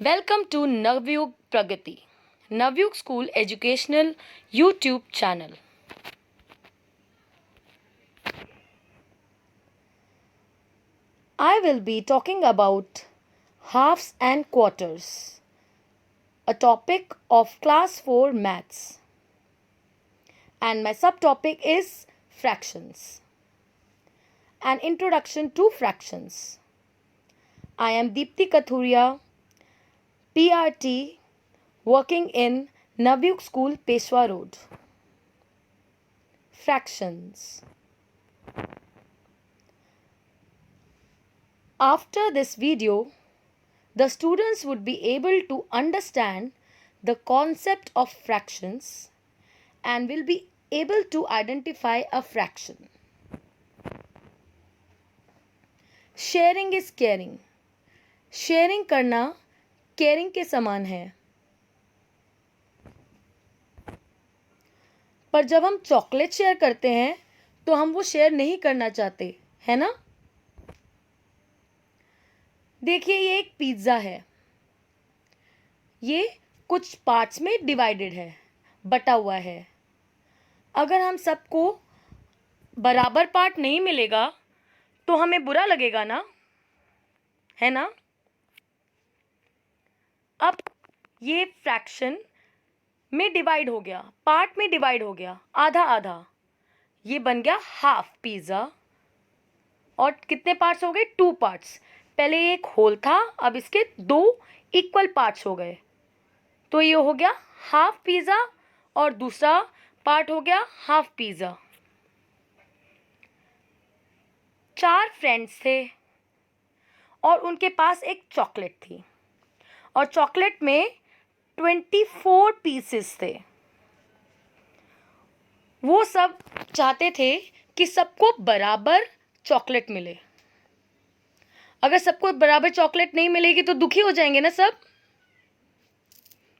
Welcome to Navyug Pragati, Navyug School Educational YouTube channel. I will be talking about halves and quarters, a topic of class 4 maths. And my subtopic is fractions. An introduction to fractions. I am Deepthi Kathuria, PRT, working in Navyug School, Peshwa Road. Fractions. After this video, the students would be able to understand the concept of fractions and will be able to identify a fraction. Sharing is caring. Sharing करना caring के समान है. पर जब हम chocolate share करते हैं तो हम वो शेयर नहीं करना चाहते, है ना? देखिए, ये एक पिज्ज़ा है. ये कुछ पार्ट्स में डिवाइडेड है, बटा हुआ है. अगर हम सबको बराबर पार्ट नहीं मिलेगा तो हमें बुरा लगेगा ना, है ना? अब ये फ्रैक्शन में डिवाइड हो गया, पार्ट में डिवाइड हो गया, आधा आधा. ये बन गया हाफ पिज़्ज़ा. और कितने पार्ट्स हो गए? 2 पार्ट्स. पहले ये एक होल था, अब इसके 2 इक्वल पार्ट्स हो गए. तो ये हो गया हाफ पिज़्ज़ा और दूसरा पार्ट हो गया हाफ पिज़्ज़ा. 4 फ्रेंड्स थे और उनके पास एक चॉकलेट थी और चॉकलेट में 24 पीसेस थे. वो सब चाहते थे कि सबको बराबर चॉकलेट मिले. अगर सबको बराबर चॉकलेट नहीं मिलेगी तो दुखी हो जाएंगे ना सब.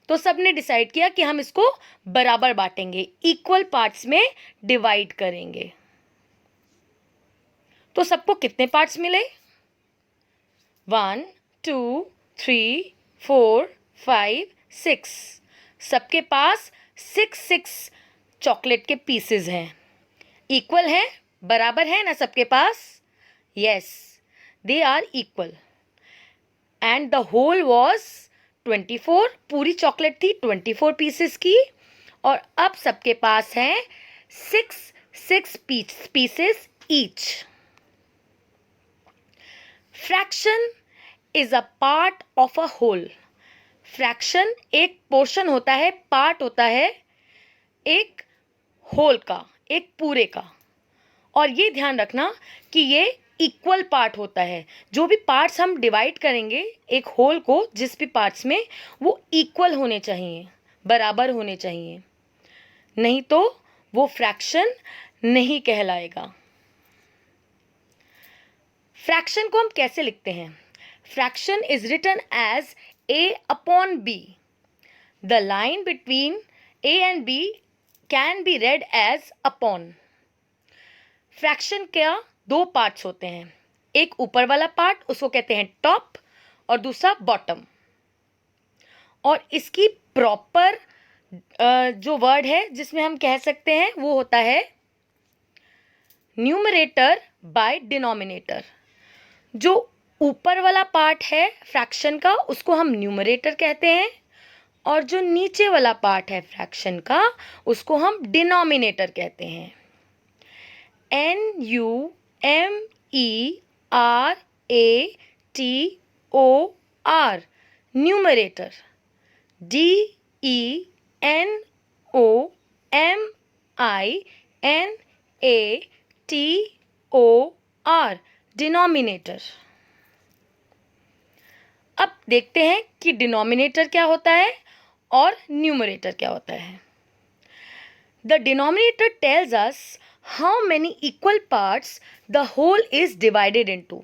तो सब ने डिसाइड किया कि हम इसको बराबर बांटेंगे, इक्वल पार्ट्स में डिवाइड करेंगे. तो सबको कितने पार्ट्स मिले? 1 2 3 4 5 6. सबके पास 6 चॉकलेट के पीसेस हैं. इक्वल हैं, बराबर है ना सबके पास? Yes, they are equal. And the whole was 24. पूरी चॉकलेट थी 24 पीसेस की. और अब सबके पास हैं 6 pieces each. Fraction is a part of a whole. Fraction एक पोर्शन होता है, पार्ट होता है एक होल का, एक पूरे का. और ये ध्यान रखना कि ये इक्वल पार्ट होता है. जो भी पार्ट्स हम डिवाइड करेंगे एक होल को, जिस भी पार्ट्स में, वो इक्वल होने चाहिए, बराबर होने चाहिए. नहीं तो वो फ्रैक्शन नहीं कहलाएगा. फ्रैक्शन को हम कैसे लिखते हैं? Fraction is written as a/b. The line between a and b can be read as upon. Fraction का 2 पार्ट्स होते हैं. एक ऊपर वाला पार्ट, उसको कहते हैं टॉप, और दूसरा बॉटम. और इसकी प्रॉपर जो वर्ड है जिसमें हम कह सकते हैं वो होता है न्यूमरेटर बाय डिनोमिनेटर. जो ऊपर वाला पार्ट है फ्रैक्शन का उसको हम न्यूमरेटर कहते हैं, और जो नीचे वाला पार्ट है फ्रैक्शन का उसको हम डिनोमिनेटर कहते हैं. NUMERATOR, numerator. DENOMINATOR, denominator. अब देखते हैं कि डिनोमिनेटर क्या होता है और न्यूमरेटर क्या होता है. The denominator tells us how many equal parts the whole is divided into.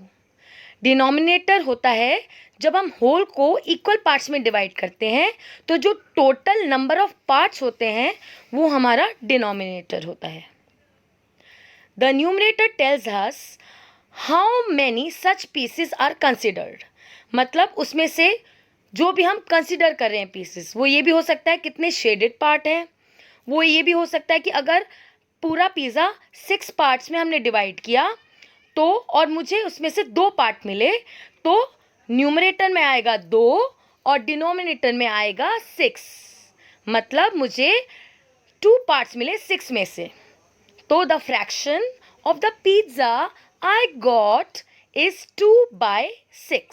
Denominator होता है जब हम होल को इक्वल पार्ट्स में डिवाइड करते हैं तो जो टोटल नंबर ऑफ पार्ट्स होते हैं वो हमारा डिनोमिनेटर होता है. The numerator tells us how many such pieces are considered. मतलब उसमें से जो भी हम कंसिडर कर रहे हैं पीसेस, वो ये भी हो सकता है कितने शेडेड पार्ट हैं, वो ये भी हो सकता है कि अगर पूरा पिज़्ज़ा 6 पार्ट्स में हमने डिवाइड किया तो और मुझे उसमें से 2 पार्ट मिले, तो न्यूमरेटर में आएगा 2 और डिनोमिनेटर में आएगा 6, मतलब मुझे 2 पार्ट्स मिले 6 में से। तो the fraction of the pizza I got is 2/6.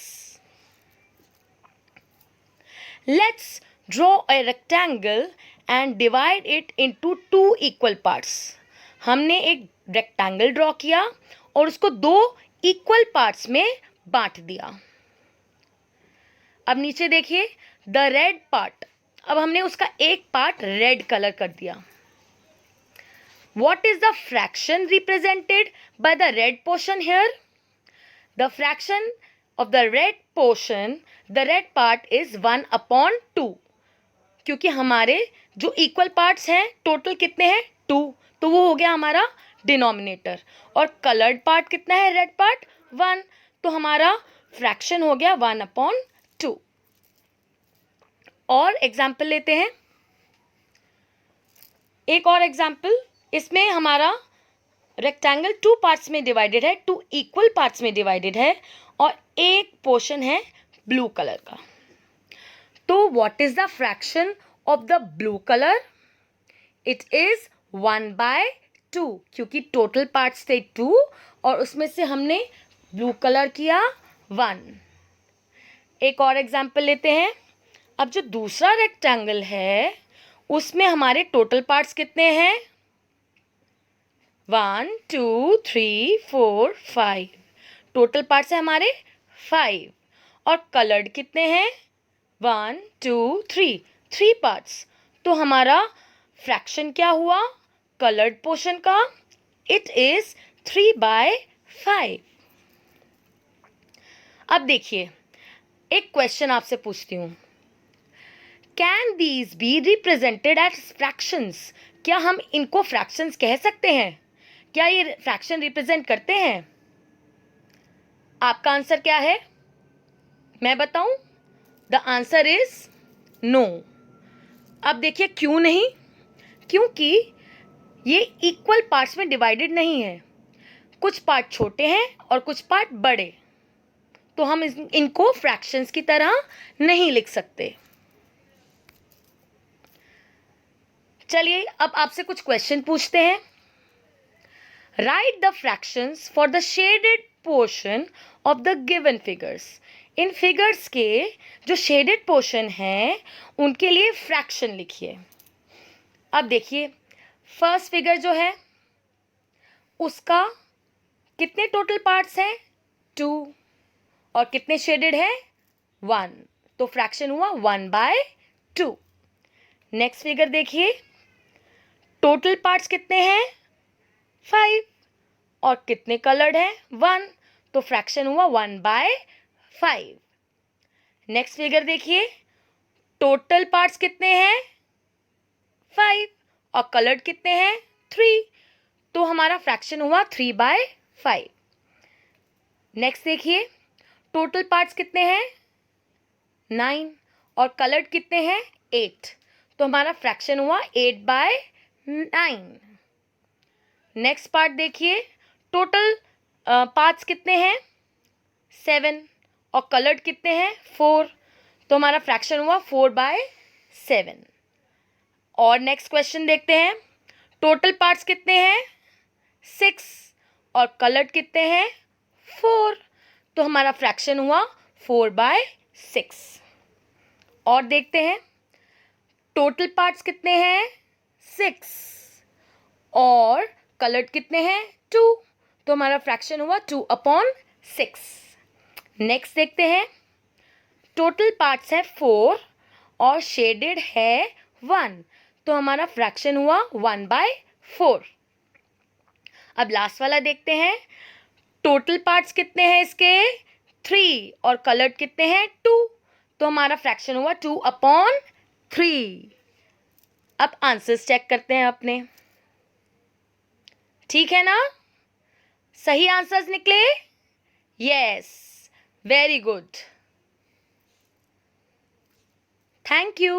Let's draw a rectangle and divide it into 2 equal parts. हमने एक रेक्टेंगल ड्रॉ किया और उसको 2 इक्वल पार्ट्स में बांट दिया। अब नीचे देखिए, द रेड पार्ट, अब हमने उसका एक पार्ट रेड कलर कर दिया। What is the fraction represented by the red portion here? The fraction of the red portion, the red part is 1/2, क्योंकि हमारे जो इक्वल पार्ट्स हैं टोटल कितने हैं 2, तो वो हो गया हमारा डिनोमिनेटर। और कलर्ड पार्ट कितना है, रेड पार्ट 1, तो हमारा फ्रैक्शन हो गया 1/2। और एग्जाम्पल लेते हैं, एक और एग्जाम्पल, इसमें हमारा रेक्टेंगल 2 पार्ट्स में डिवाइडेड है, 2 इक्वल पार्ट्स में डिवाइडेड है और एक पोर्शन है ब्लू कलर का। तो what is the fraction of the blue colour? It is 1/2, क्योंकि टोटल पार्ट्स थे 2 और उसमें से हमने ब्लू कलर किया 1। एक और एग्जाम्पल लेते हैं। अब जो दूसरा रेक्टेंगल है उसमें हमारे टोटल पार्ट्स कितने हैं, 1 2 3 4 5, टोटल पार्ट्स है हमारे 5। और कलर्ड कितने हैं, 1 2 3 पार्ट्स। तो हमारा फ्रैक्शन क्या हुआ कलर्ड पोर्शन का, इट इज 3/5। अब देखिए, एक क्वेश्चन आपसे पूछती हूँ, can these be represented as fractions? क्या हम इनको फ्रैक्शंस कह सकते हैं? क्या ये फ्रैक्शन रिप्रेजेंट करते हैं? आपका आंसर क्या है, मैं बताऊं? The answer is no. अब देखिए क्यों नहीं, क्योंकि ये इक्वल पार्ट्स में डिवाइडेड नहीं है, कुछ पार्ट छोटे हैं और कुछ पार्ट बड़े, तो हम इनको फ्रैक्शंस की तरह नहीं लिख सकते। चलिए अब आपसे कुछ क्वेश्चन पूछते हैं। Right the fractions for the shaded portion of the given figures. In figures के जो शेडेड पोर्शन हैं उनके लिए फ्रैक्शन लिखिए। अब देखिए, फर्स्ट फिगर जो है उसका कितने टोटल पार्ट्स हैं, 2, और कितने शेडेड है, 1, तो फ्रैक्शन हुआ 1/2। नेक्स्ट फिगर देखिए, टोटल पार्ट्स कितने हैं, 5, और कितने कलर्ड है, 1, तो फ्रैक्शन हुआ 1/5। नेक्स्ट फिगर देखिए, टोटल पार्ट्स कितने हैं, 5, और कलर्ड कितने हैं, 3, तो हमारा फ्रैक्शन हुआ 3/5। नेक्स्ट देखिए, टोटल पार्ट्स कितने हैं, 9, और कलर्ड कितने हैं, 8, तो हमारा फ्रैक्शन हुआ 8/9। नेक्स्ट पार्ट देखिए, टोटल पार्ट्स कितने हैं, 7, और कलर्ड कितने हैं, 4, तो हमारा फ्रैक्शन हुआ 4/7। और नेक्स्ट क्वेश्चन देखते हैं, टोटल पार्ट्स कितने हैं, 6, और कलर्ड कितने हैं, 4, तो हमारा फ्रैक्शन हुआ 4/6। और देखते हैं, टोटल पार्ट्स कितने हैं, 6, और कलर्ड कितने हैं, 2, तो हमारा फ्रैक्शन हुआ 2/6। नेक्स्ट देखते हैं, टोटल पार्ट्स है 4 और शेडेड है 1, तो हमारा फ्रैक्शन हुआ 1/4। अब लास्ट वाला देखते हैं, टोटल पार्ट्स कितने हैं इसके, 3, और कलर्ड कितने हैं, 2, तो हमारा फ्रैक्शन हुआ 2/3। अब आंसर्स चेक करते हैं अपने, ठीक है ना, सही आंसर्स निकले, yes, very good. Thank you.